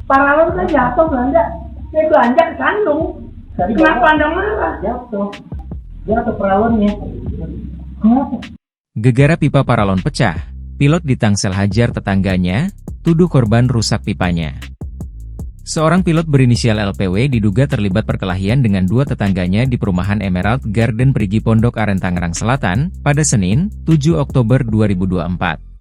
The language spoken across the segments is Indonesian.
Paralon kan jatuh belanja. Dia belanja ke kandung. Kenapa Anda marah? Jatuh paralonnya. Kenapa? Gegara pipa paralon pecah, pilot ditangsel hajar tetangganya, tuduh korban rusak pipanya. Seorang pilot berinisial LPW diduga terlibat perkelahian dengan dua tetangganya di perumahan Emerald Garden Perigi Pondok Aren Tangerang Selatan pada Senin, 7 Oktober 2024.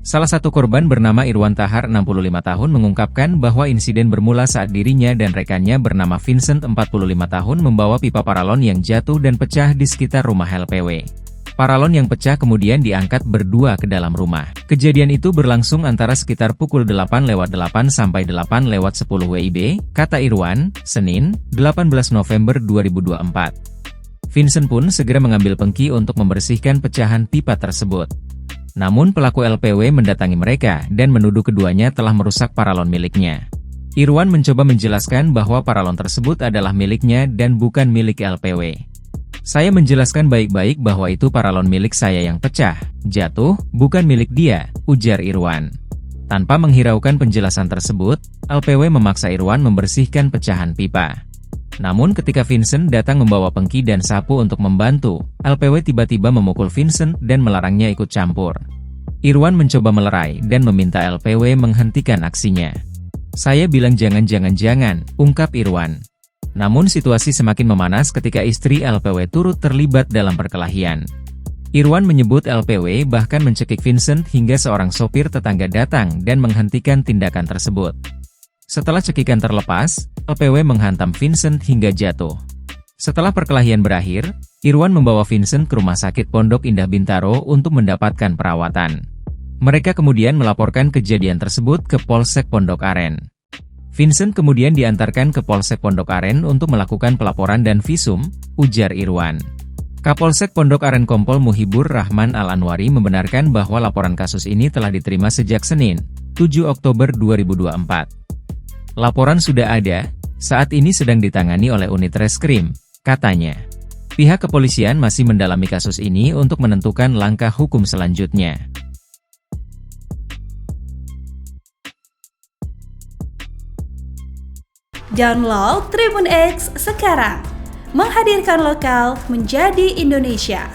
Salah satu korban bernama Irwan Tahar 65 tahun mengungkapkan bahwa insiden bermula saat dirinya dan rekannya bernama Vincent 45 tahun membawa pipa paralon yang jatuh dan pecah di sekitar rumah LPW. Paralon yang pecah kemudian diangkat berdua ke dalam rumah. Kejadian itu berlangsung antara sekitar pukul 8:08 sampai 8:10 WIB, kata Irwan, Senin, 18 November 2024. Vincent pun segera mengambil pengki untuk membersihkan pecahan pipa tersebut. Namun pelaku LPW mendatangi mereka dan menuduh keduanya telah merusak paralon miliknya. Irwan mencoba menjelaskan bahwa paralon tersebut adalah miliknya dan bukan milik LPW. Saya menjelaskan baik-baik bahwa itu paralon milik saya yang pecah, jatuh, bukan milik dia, ujar Irwan. Tanpa menghiraukan penjelasan tersebut, LPW memaksa Irwan membersihkan pecahan pipa. Namun ketika Vincent datang membawa pengki dan sapu untuk membantu, LPW tiba-tiba memukul Vincent dan melarangnya ikut campur. Irwan mencoba melerai dan meminta LPW menghentikan aksinya. Saya bilang jangan, ungkap Irwan. Namun situasi semakin memanas ketika istri LPW turut terlibat dalam perkelahian. Irwan menyebut LPW bahkan mencekik Vincent hingga seorang sopir tetangga datang dan menghentikan tindakan tersebut. Setelah cekikan terlepas, LPW menghantam Vincent hingga jatuh. Setelah perkelahian berakhir, Irwan membawa Vincent ke Rumah Sakit Pondok Indah Bintaro untuk mendapatkan perawatan. Mereka kemudian melaporkan kejadian tersebut ke Polsek Pondok Aren. Vincent kemudian diantarkan ke Polsek Pondok Aren untuk melakukan pelaporan dan visum, ujar Irwan. Kapolsek Pondok Aren Kompol Muhibur Rahman Al-Anwari membenarkan bahwa laporan kasus ini telah diterima sejak Senin, 7 Oktober 2024. Laporan sudah ada, saat ini sedang ditangani oleh unit reskrim, katanya. Pihak kepolisian masih mendalami kasus ini untuk menentukan langkah hukum selanjutnya. Download Tribun X sekarang, menghadirkan lokal menjadi Indonesia.